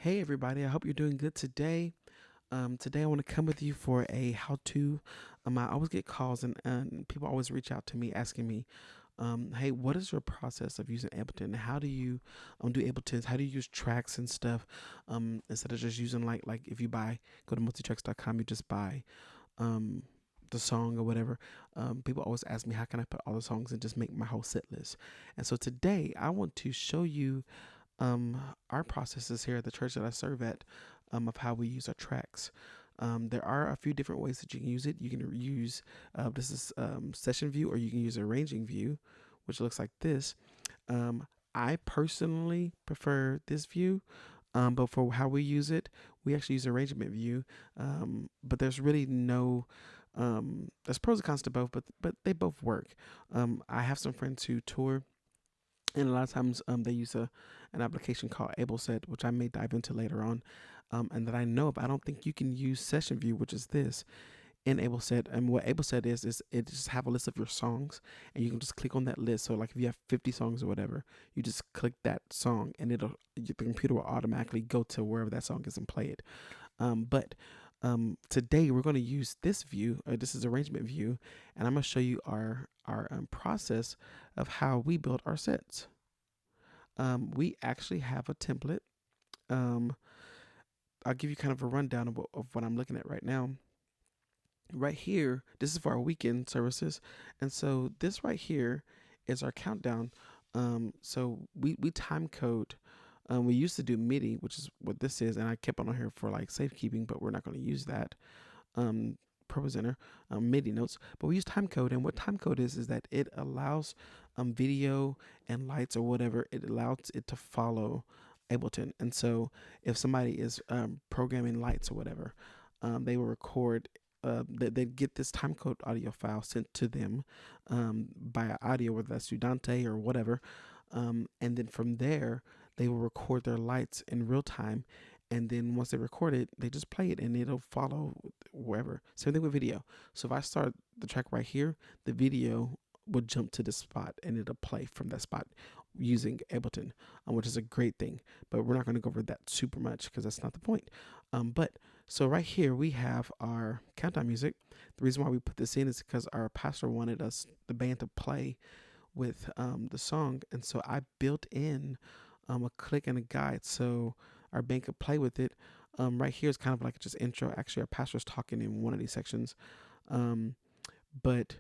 Hey everybody, I hope you're doing good today. Today I want to come with you for a how-to. I always get calls and people always reach out to me asking me, hey, what is your process of using Ableton? How do you do Ableton? How do you use tracks and stuff? Instead of just using like if you go to multitracks.com, you just buy um the song or whatever. People always ask me how can I put all the songs and just make my whole set list. And so today I want to show you um, our processes here at the church that I serve at, of how we use our tracks. There are a few different ways that you can use it. You can use this is session view, or you can use arranging view, which looks like this. I personally prefer this view, but for how we use it, we actually use arrangement view. But there's really no there's pros and cons to both, but they both work. I have some friends who tour, and a lot of times they use an application called Ableton, which I may dive into later on, and that I know of. I don't think you can use Session View, which is this, in Ableton. And what Ableton is it just have a list of your songs, and you can just click on that list. So like if you have 50 songs or whatever, you just click that song, and the computer will automatically go to wherever that song is and play it. But today we're going to use this view. This is arrangement view, and I'm going to show you our process of how we build our sets. We actually have a template. Um, I'll give you kind of a rundown of what I'm looking at right now. Right here, this is for our weekend services, and so this right here is our countdown. So we time code. We used to do MIDI, which is what this is, and I kept on here for like safekeeping, but we're not going to use that. ProPresenter, MIDI notes, but we use timecode. And what timecode is that it allows video and lights or whatever, it allows it to follow Ableton. And so if somebody is programming lights or whatever, they will record. They get this timecode audio file sent to them by audio, whether that's through Dante or whatever, and then from there they will record their lights in real time, and then once they record it, they just play it and it'll follow wherever. Same thing with video. So if I start the track right here, the video will jump to this spot and it'll play from that spot using Ableton, which is a great thing. But we're not going to go over that super much because that's not the point. But so right here we have our countdown music. The reason why we put this in is because our pastor wanted the band, to play with the song, and so I built in a click and a guide so our band could play with it. Right here is kind of like just intro. Actually, our pastor's talking in one of these sections, um, but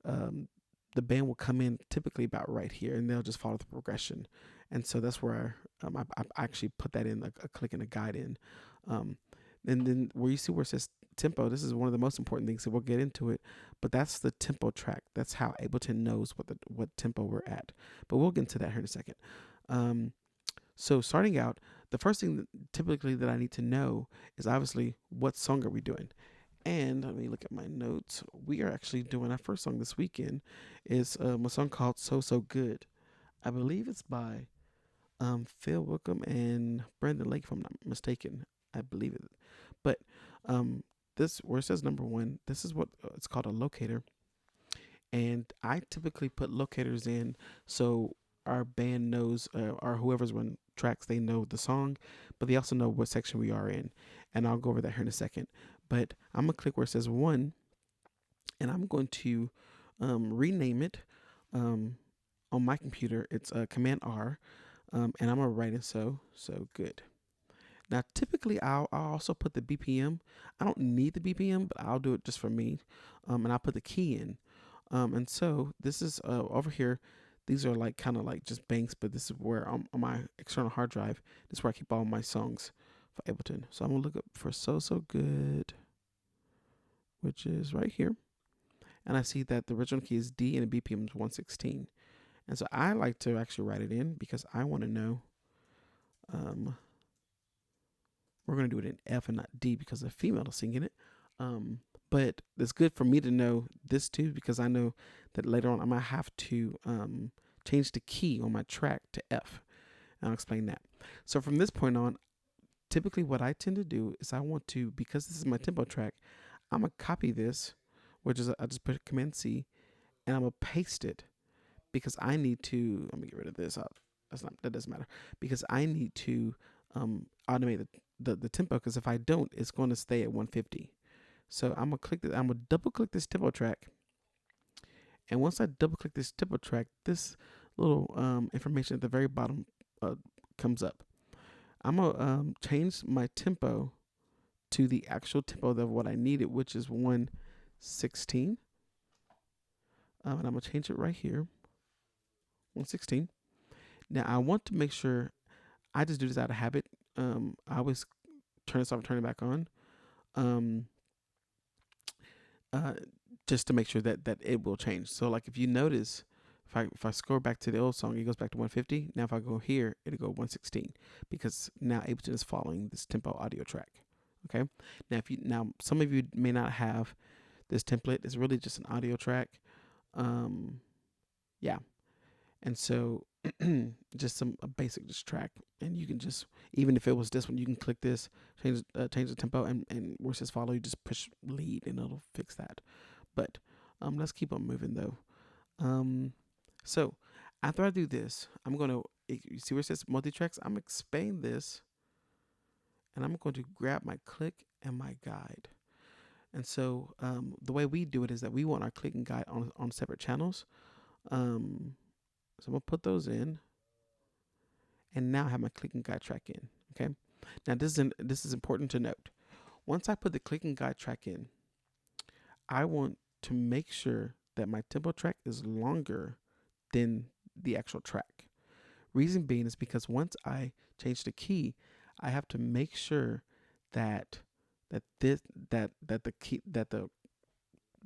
um, the band will come in typically about right here, and they'll just follow the progression. And so that's where I actually put that in a click and a guide in. Um, and then where you see where it says tempo, this is one of the most important things, so we'll get into it. But that's the tempo track. That's how Ableton knows what tempo we're at. But we'll get into that here in a second. So starting out, the first thing typically that I need to know is obviously what song are we doing. And let me look at my notes. We are actually doing our first song this weekend is a song called So So Good. I believe it's by Phil Wickham and Brendan Lake, if I'm not mistaken. I believe it. But this, where it says number one, this is what it's called, a locator. And I typically put locators in so our band knows, or whoever's run tracks, they know the song, but they also know what section we are in. And I'll go over that here in a second. But I'm going to click where it says one, and I'm going to rename it on my computer. It's Command R, and I'm going to write in so good. Now, typically, I'll also put the BPM. I don't need the BPM, but I'll do it just for me, and I'll put the key in. And so this is over here. These are like kind of like just banks, but this is where on my external hard drive, this is where I keep all my songs for Ableton. So I'm gonna look up for So So Good, which is right here, and I see that the original key is D and the BPM is 116. And so I like to actually write it in because I want to know. We're gonna do it in F and not D because the female is singing it. But it's good for me to know this too, because I know that later on I might have to change the key on my track to F. And I'll explain that. So from this point on, typically what I tend to do is I want to, because this is my tempo track, I'm going to copy this, which is I just put Command C, and I'm going to paste it because I need to, let me get rid of this. That doesn't matter, because I need to automate the tempo, because if I don't, it's going to stay at 150. So I'm gonna double click this tempo track, and once I double click this tempo track, this little information at the very bottom uh, comes up. I'm gonna change my tempo to the actual tempo of what I needed, which is 116. And I'm gonna change it right here, 116. Now I want to make sure I just do this out of habit. I always turn this off and turn it back on, um, uh, just to make sure that it will change. So like if you notice, if I scroll back to the old song, it goes back to 150. Now if I go here, it'll go 116, because now Ableton is following this tempo audio track. Okay. Now some of you may not have this template. It's really just an audio track. Yeah. And so just a basic just track, and you can just, even if it was this one, you can click this, change the tempo, and where it says follow, you just push lead and it'll fix that. But let's keep on moving though. So after I do this, I'm gonna, you see where it says multi-tracks, I'm gonna expand this, and I'm going to grab my click and my guide. And so the way we do it is that we want our click and guide on separate channels. So I'm gonna put those in, and now I have my click and guide track in. Okay. Now this is important to note. Once I put the click and guide track in, I want to make sure that my tempo track is longer than the actual track. Reason being is because once I change the key, I have to make sure that the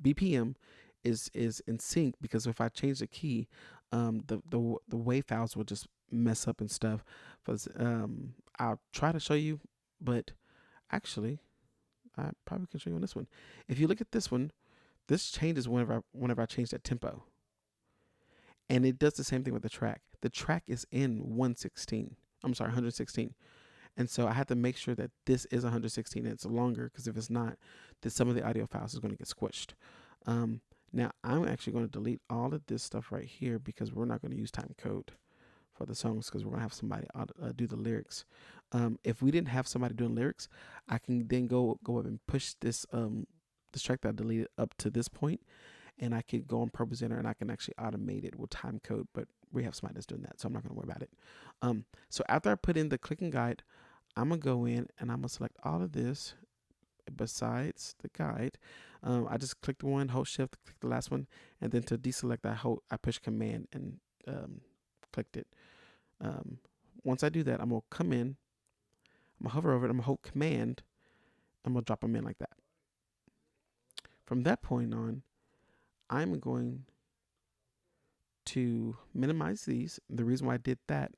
BPM is in sync, because if I change the key, the wave files will just mess up and stuff. But I'll try to show you, but actually I probably can show you on this one. If you look at this one, this changes whenever I change that tempo, and it does the same thing with the track. The track is in 116. I'm sorry, 116. And so I have to make sure that this is 116 and it's longer, because if it's not, then some of the audio files is going to get squished. Now I'm actually going to delete all of this stuff right here, because we're not going to use time code for the songs, because we're going to have somebody do the lyrics. If we didn't have somebody doing lyrics, I can then go up and push this this track that I deleted up to this point, and I could go on Pro Presenter and I can actually automate it with time code, but we have somebody that's doing that, so I'm not going to worry about it. So after I put in the click and guide, I'm going to go in and I'm going to select all of this besides the guide. I just clicked one, hold shift, click the last one, and then to deselect I push command and clicked it. Once I do that, I'm going to come in, I'm going to hover over it, I'm going to hold command, I'm going to drop them in like that. From that point on, I'm going to minimize these. The reason why I did that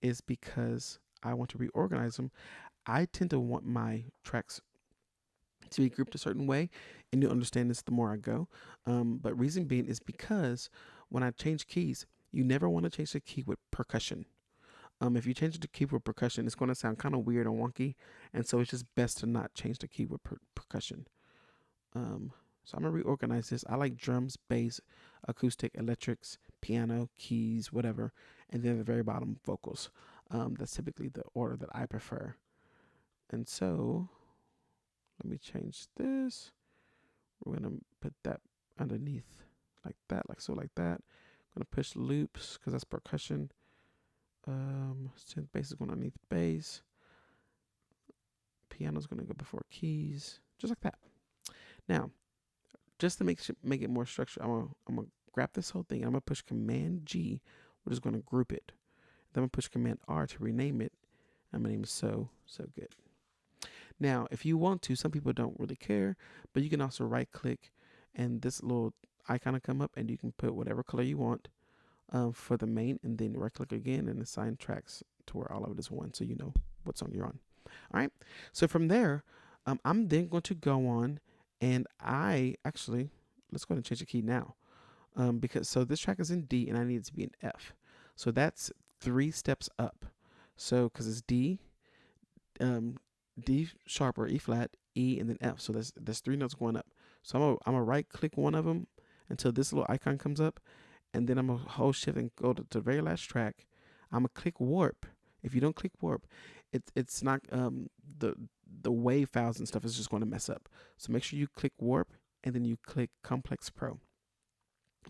is because I want to reorganize them. I tend to want my tracks to be grouped a certain way, and you'll understand this the more I go. But reason being is because when I change keys, you never want to change the key with percussion. If you change the key with percussion, it's going to sound kind of weird and wonky, and so it's just best to not change the key with percussion. So I'm gonna reorganize this. I like drums, bass, acoustic, electrics, piano, keys, whatever, and then at the very bottom, vocals. That's typically the order that I prefer. And so let me change this. We're gonna put that underneath like that, like so, like that. I'm gonna push loops because that's percussion. Synth bass is going underneath bass. Piano's gonna go before keys, just like that. Now, just to make it more structured, I'm gonna grab this whole thing. I'm gonna push Command G, which is gonna group it. Then I'm gonna push Command R to rename it. I'm gonna name it So Good. Now, if you want to, some people don't really care, but you can also right click and this little icon will come up, and you can put whatever color you want for the main, and then right click again and assign tracks to where all of it is one, so you know what song you're on. All right. So from there, I'm then going to go on, and let's go ahead and change the key now, because so this track is in D and I need it to be in F. So that's 3 steps up. So because it's D, D sharp or E flat, E, and then F. So that's 3 notes going up. So I'm gonna right click one of them until this little icon comes up, and then I'm gonna hold shift and go to the very last track. I'm gonna click warp. If you don't click warp, it's not the the wave files and stuff is just going to mess up. So make sure you click warp and then you click complex pro.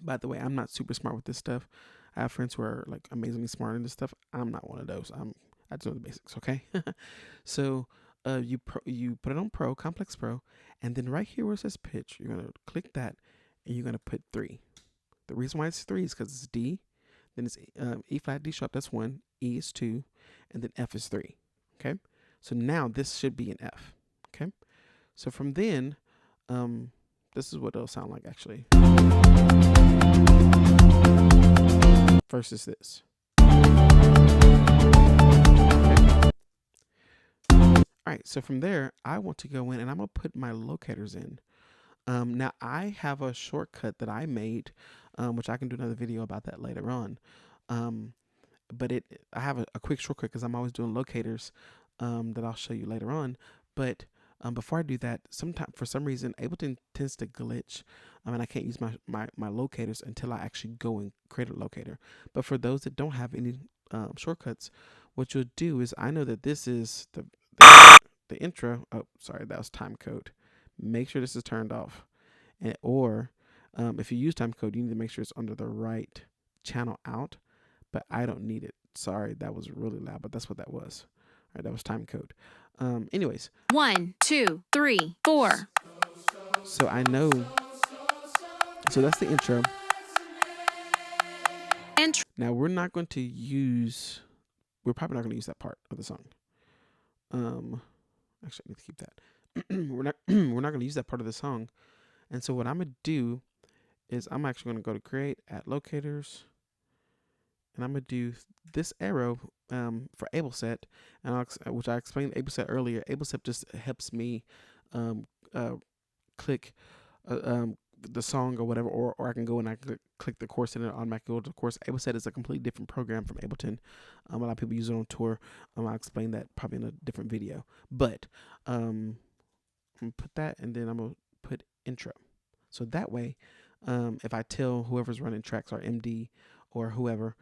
By the way, I'm not super smart with this stuff. I have friends who are like amazingly smart in this stuff. I'm not one of those. I just know the basics, okay? So you put it on pro, complex pro, and then right here where it says pitch, you're gonna click that and you're gonna put 3. The reason why it's 3 is because it's D, then it's E flat, D sharp, that's 1, E is 2, and then F is 3. Okay? So now this should be an F. Okay? So from then, this is what it'll sound like actually. Versus this. Okay. Alright, so from there, I want to go in and I'm going to put my locators in. Now, I have a shortcut that I made, which I can do another video about that later on. But I have a quick shortcut because I'm always doing locators that I'll show you later on. But before I do that, for some reason, Ableton tends to glitch, and I can't use my locators until I actually go and create a locator. But for those that don't have any shortcuts, what you'll do is, I know that this is the intro. Oh, sorry, that was time code. Make sure this is turned off. Or if you use time code, you need to make sure it's under the right channel out. But I don't need it. Sorry, that was really loud, but that's what that was. All right, that was time code. Anyways. 1, 2, 3, 4. So I know. So that's the intro. Now we're not going to use. We're probably not going to use that part of the song. Actually, I need to keep that. we're not going to use that part of the song. And so what I'm going to do is I'm actually going to go to create, add locators. And I'm going to do this arrow for AbleSet, and which I explained AbleSet earlier. AbleSet just helps me click the song or whatever, or I can go and I can click the course and it automatically goes to the course. AbleSet is a completely different program from Ableton. A lot of people use it on tour. I'll explain that probably in a different video. But I'm going to put that, and then I'm going to put intro. So that way, if I tell whoever's running tracks or MD or whoever,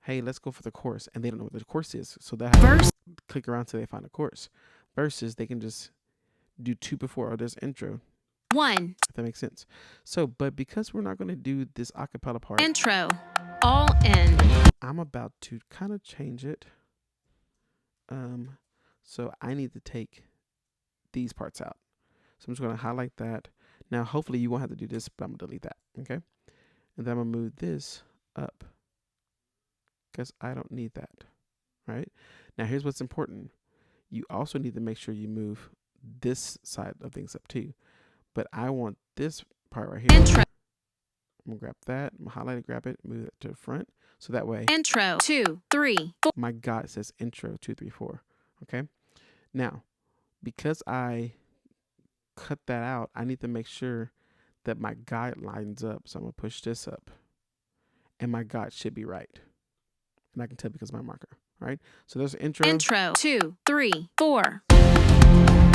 hey, let's go for the course, and they don't know what the course is, so they have to click around till they find a course. Versus they can just do 2 before, or there's intro. 1. If that makes sense. So, but because we're not going to do this acapella part, Intro, all in. I'm about to kind of change it. So I need to take these parts out. So I'm just going to highlight that. Now, hopefully you won't have to do this, but I'm going to delete that. Okay, and then I'm going to move this up, because I don't need that. Right? Now here's what's important. You also need to make sure you move this side of things up too. But I want this part right here. Intro. I'm gonna grab that, I'm gonna highlight it, grab it, move it to the front. So that way Intro 2, 3, 4. My God, it says intro 2, 3, 4. Okay. Now, because I cut that out, I need to make sure that my guide lines up. So I'm gonna push this up, and my guide should be right. And I can tell because of my marker. Right? So there's intro. Intro 2, 3, 4.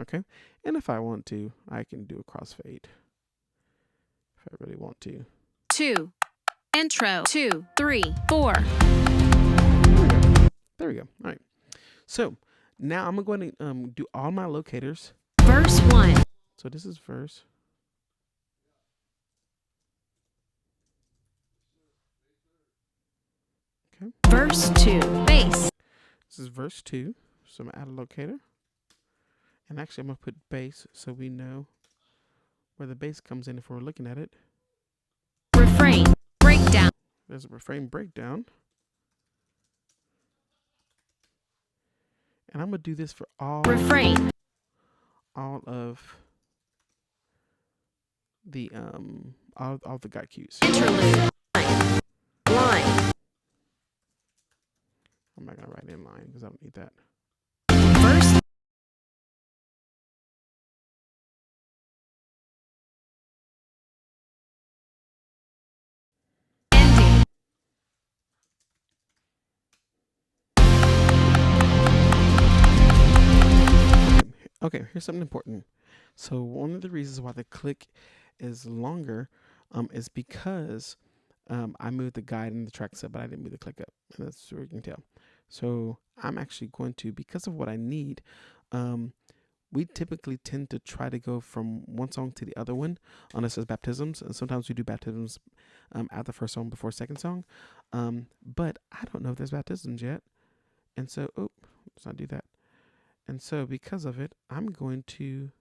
Okay. And if I want to, I can do a crossfade. If I really want to. 2. Intro 2, 3, 4. There we go. All right. So now I'm going to do all my locators. Verse 1. So this is verse. Okay. Verse 2. Bass. This is verse 2. So I'm going to add a locator. And actually, I'm going to put bass so we know where the bass comes in if we're looking at it. Refrain. Breakdown. There's a refrain breakdown. And I'm going to do this for all Refrain. All of the all the guide cues. Interlude. Line. I'm not going to write in line because I don't need that. Verse. Ending. Okay, here's something important. So one of the reasons why the click is longer is because I moved the guide and the track up, but I didn't move the click up. And that's where you can tell. So I'm actually going to, because of what I need, um, we typically tend to try to go from one song to the other one, unless it's baptisms. And sometimes we do baptisms at the first song before second song. But I don't know if there's baptisms yet. And so, let's not do that. And so, because of it, I'm going to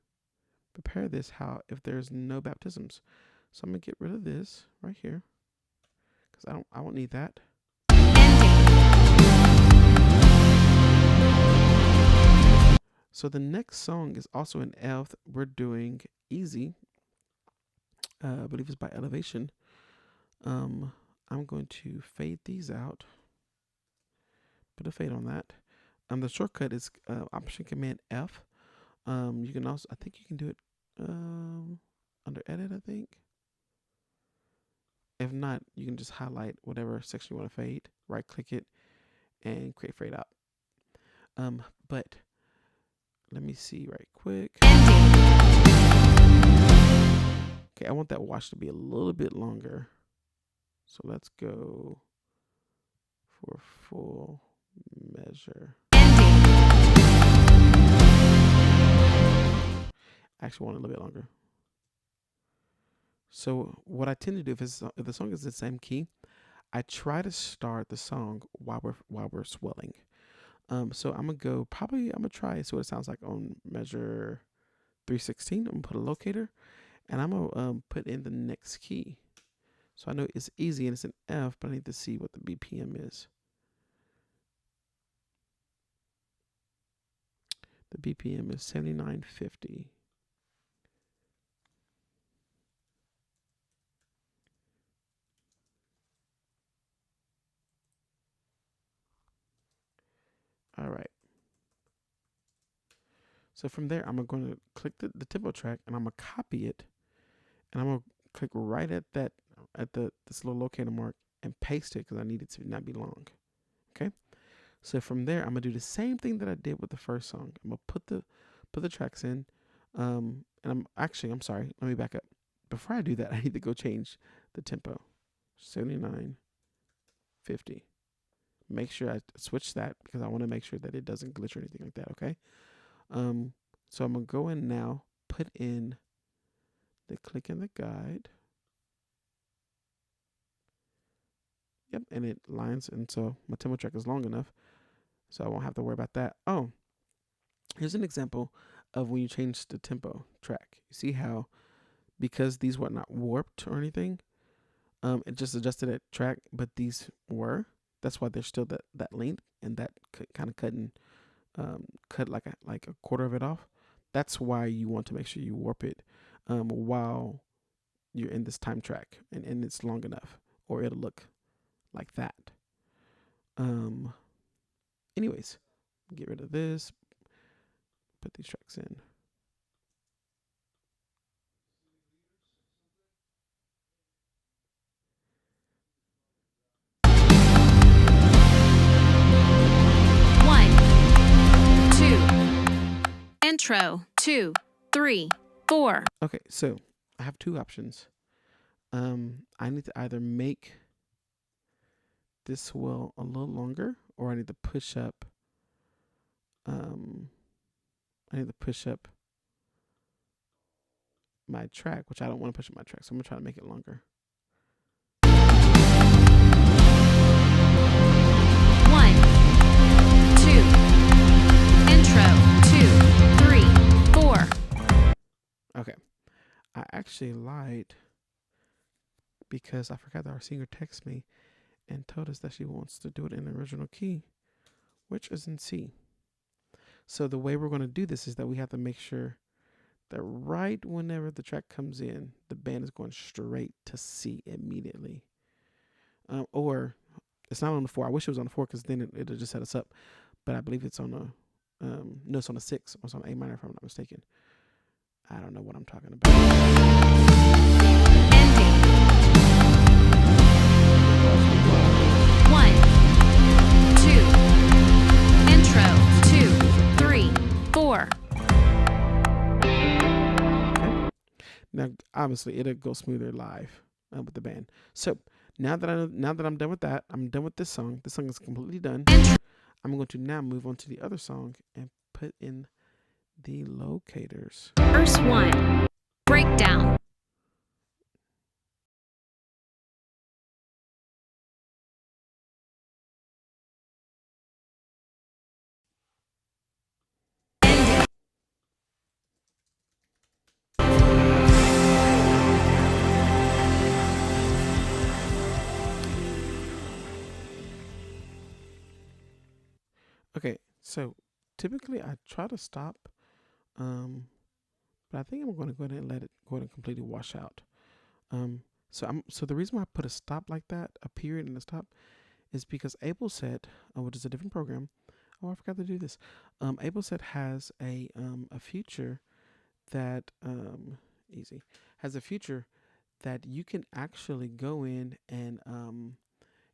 prepare this how if there's no baptisms. So I'm gonna get rid of this right here because I won't need that. So the next song is also in F. We're doing Easy. I believe it's by Elevation. I'm going to fade these out. Put a fade on that. The shortcut is Option Command F. You can also, I think you can do it under Edit. I think. If not, you can just highlight whatever section you want to fade. Right click it and create fade out. But let me see right quick. Okay, I want that wash to be a little bit longer. So let's go for full measure. I actually want it a little bit longer. So what I tend to do if the song is the same key, I try to start the song while we're swelling. So I'm gonna try see what it sounds like on measure 316. I'm gonna put a locator and I'm gonna put in the next key. So I know it's easy and it's an F, but I need to see what the BPM is. The BPM is 7950. All right. So from there, I'm going to click the tempo track and I'm going to copy it. And I'm going to click right at this little locator mark and paste it because I need it to not be long. Okay. So from there, I'm going to do the same thing that I did with the first song. I'm going to put the tracks in. And I'm sorry. Let me back up. Before I do that, I need to go change the tempo. 7950. Make sure I switch that because I want to make sure that it doesn't glitch or anything like that. Okay. So I'm gonna go in now, put in the click in the guide. Yep, and it lines, and so my tempo track is long enough, so I won't have to worry about that. Oh, here's an example of when you change the tempo track. You see how because these were not warped or anything, it just adjusted that track, but these were. That's why they're still that length, and that kind of cut like a quarter of it off. That's why you want to make sure you warp it while you're in this time track and it's long enough, or it'll look like that. Anyways, get rid of this, put these tracks in. Intro 2, 3, 4. Okay, so I have two options. I need to either make this swell a little longer, or I need to push up. My track, which I don't want to push up my track, so I'm gonna try to make it longer. 1, 2. Intro 2, 3, 4. Okay, I actually lied because I forgot that our singer texted me and told us that she wants to do it in the original key, which is in C. So the way we're going to do this is that we have to make sure that right whenever the track comes in, the band is going straight to C immediately. Or it's not on the 4. I wish it was on the 4 because then it'll just set us up. But I believe it's on a, no, it's on a 6. It's on A minor if I'm not mistaken. I don't know what I'm talking about. Ending. 1, 2. Intro 2, 3, 4. Okay. Now, obviously, it'll go smoother live with the band. So now that I'm done with that, I'm done with this song. This song is completely done. I'm going to now move on to the other song and put in the locators. Verse 1. Breakdown. Ending. Okay, so typically I try to stop, um, but I think I'm going to go ahead and let it go ahead and completely wash out. Um, so the reason why I put a stop like that, a period and a stop, is because AbleSet, which is a different program. Oh, I forgot to do this. AbleSet has a feature that easy has a feature that you can actually go in and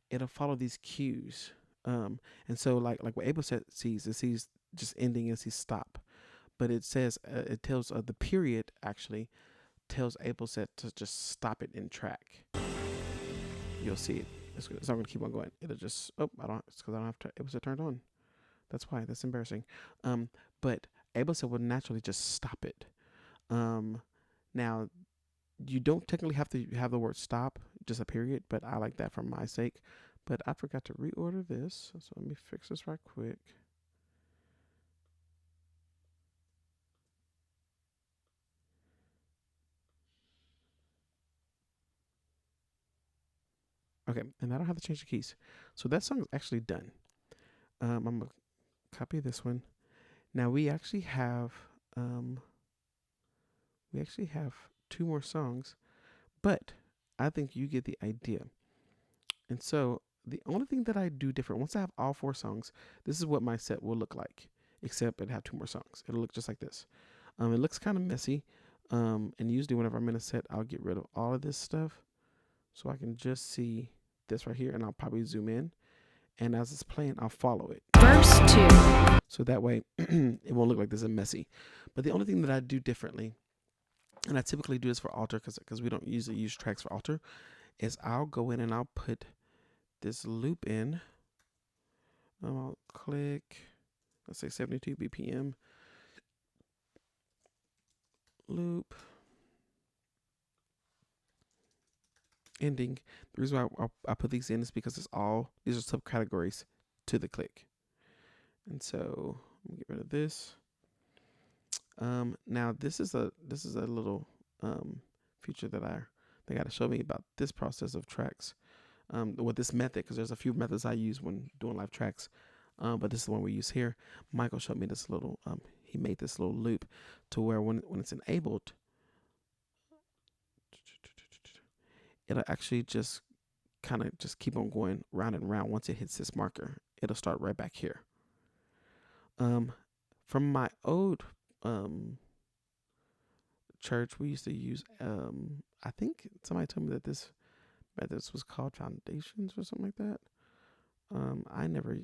it'll follow these cues. And so like what AbleSet sees, it sees just ending and sees stop, but it says it tells the period actually tells AbleSet to just stop it in track. You'll see it. It's not going to keep on going. It'll just I don't. It's because I don't have AbleSet turned on. That's why. That's embarrassing. But AbleSet will naturally just stop it. Now you don't technically have to have the word stop, just a period, but I like that for my sake. But I forgot to reorder this, so let me fix this right quick. Okay, and I don't have to change the keys. So that song is actually done. I'm gonna copy this one. Now um, we actually have two more songs, but I think you get the idea. And so the only thing that I do different, once I have all four songs, this is what my set will look like, except it have two more songs. It'll look just like this. It looks kind of messy. And usually whenever I'm in a set, I'll get rid of all of this stuff so I can just see this right here, and I'll probably zoom in. And as it's playing, I'll follow it. Verse 2. So that way it won't look like this is messy. But the only thing that I do differently, and I typically do this for altar because we don't usually use tracks for altar, is I'll go in and I'll put this loop in. I'll click, let's say 72 BPM loop ending. The reason why I put these in is because these are subcategories to the click. And so let me get rid of this. Now this is a little feature that they got to show me about this process of tracks. With this method, because there's a few methods I use when doing live tracks, but this is the one we use here. Michael showed me this little. He made this little loop to where when it's enabled, it'll actually just kind of just keep on going round and round. Once it hits this marker, it'll start right back here. From my old church, we used to use I think somebody told me that this was called Foundations or something like that. I never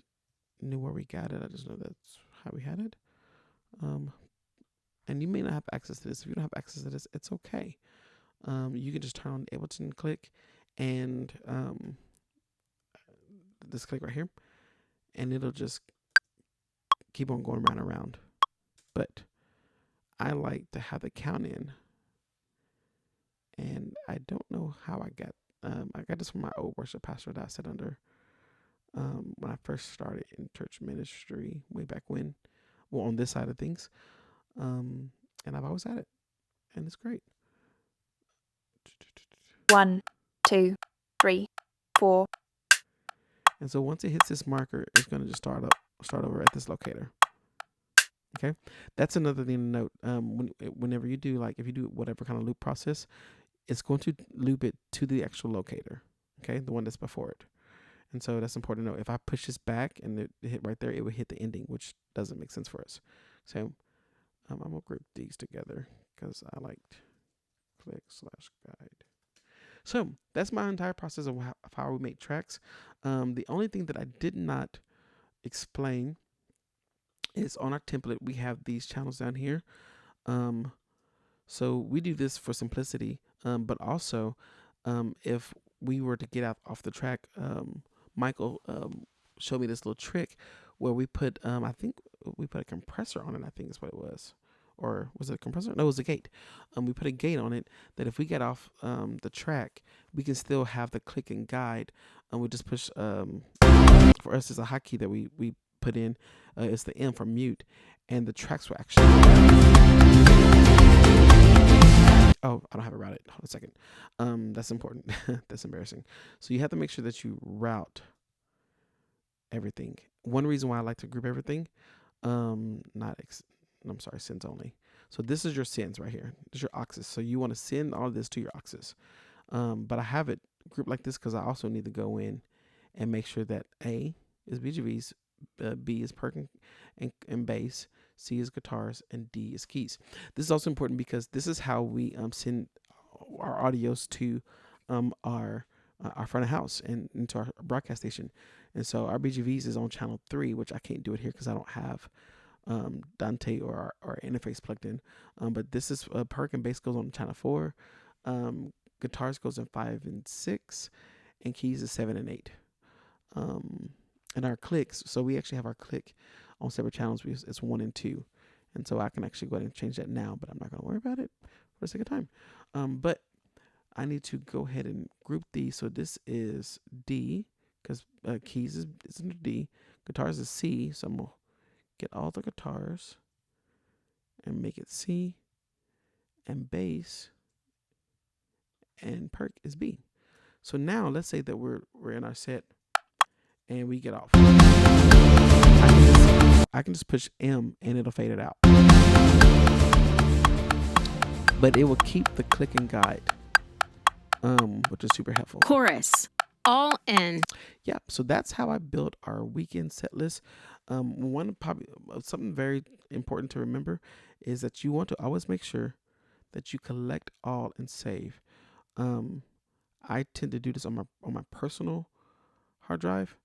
knew where we got it. I just know that's how we had it. And you may not have access to this. If you don't have access to this, it's okay. You can just turn on Ableton, click, and this click right here, and it'll just keep on going round and round. But I like to have the count in, and I don't know how I got. I got this from my old worship pastor that I sat under when I first started in church ministry way back when. Well, on this side of things, and I've always had it, and it's great. 1, 2, 3, 4. And so once it hits this marker, it's going to just start over at this locator. Okay, that's another thing to note. Whenever you do, like if you do whatever kind of loop process, it's going to loop it to the actual locator. Okay, the one that's before it. And so that's important to know. If I push this back and it hit right there, it would hit the ending, which doesn't make sense for us. So I'm gonna group these together because I liked click/guide. So that's my entire process of how we make tracks. The only thing that I did not explain is on our template, we have these channels down here. So we do this for simplicity, but also if we were to get off the track, Michael showed me this little trick where we put I think we put a compressor on it. I think is what it was, or was it a compressor? No, it was a gate. We put a gate on it that if we get off the track, we can still have the click and guide. And we just push for us, it's a hotkey that we put in. It's the M for mute, and the tracks will actually. Oh, I don't have it routed. Hold on a second. That's important. That's embarrassing. So you have to make sure that you route everything. One reason why I like to group everything, not I'm sorry, sends only. So this is your sends right here. This is your auxes. So you want to send all of this to your auxes. But I have it grouped like this because I also need to go in and make sure that A is BGVs, B is perk and bass, C is guitars, and D is keys. This is also important because this is how we send our audios to our front of house and into our broadcast station. And so our BGVs is on channel 3, which I can't do it here because I don't have Dante or our interface plugged in. But this is perk and bass goes on channel 4. Guitars goes in 5 and 6, and keys is 7 and 8. And our clicks, so we actually have our click on separate channels. It's 1 and 2, and so I can actually go ahead and change that now, but I'm not going to worry about it for the sake of time. But I need to go ahead and group these. So this is D, because keys is under D. Guitars is C, so I'm going to get all the guitars and make it C, and bass and perk is B. So now let's say that we're in our set and we get off. I can just push M and it'll fade it out. But it will keep the click and guide, which is super helpful. Chorus. All in. Yeah, so that's how I built our weekend set list. Something very important to remember is that you want to always make sure that you collect all and save. I tend to do this on my personal hard drive,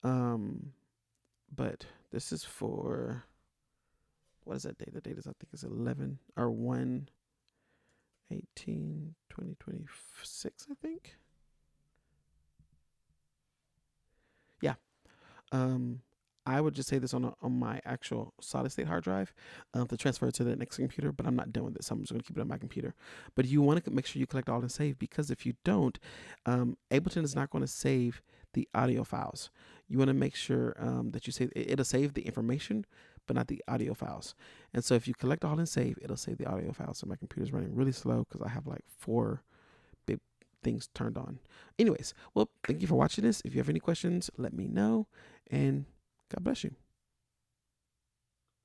but this is for, what is that date? The date is, I think, is 11 or 1/18/2026, I think. Yeah. I would just say this on my actual solid state hard drive to transfer it to the next computer, but I'm not done with this. So I'm just going to keep it on my computer. But you want to make sure you collect all and save, because if you don't, Ableton is not going to save the audio files. You want to make sure that you save, it'll save the information, but not the audio files. And so if you collect all and save, it'll save the audio files. So my computer's running really slow because I have like 4 big things turned on. Anyways, well, thank you for watching this. If you have any questions, let me know, and God bless you.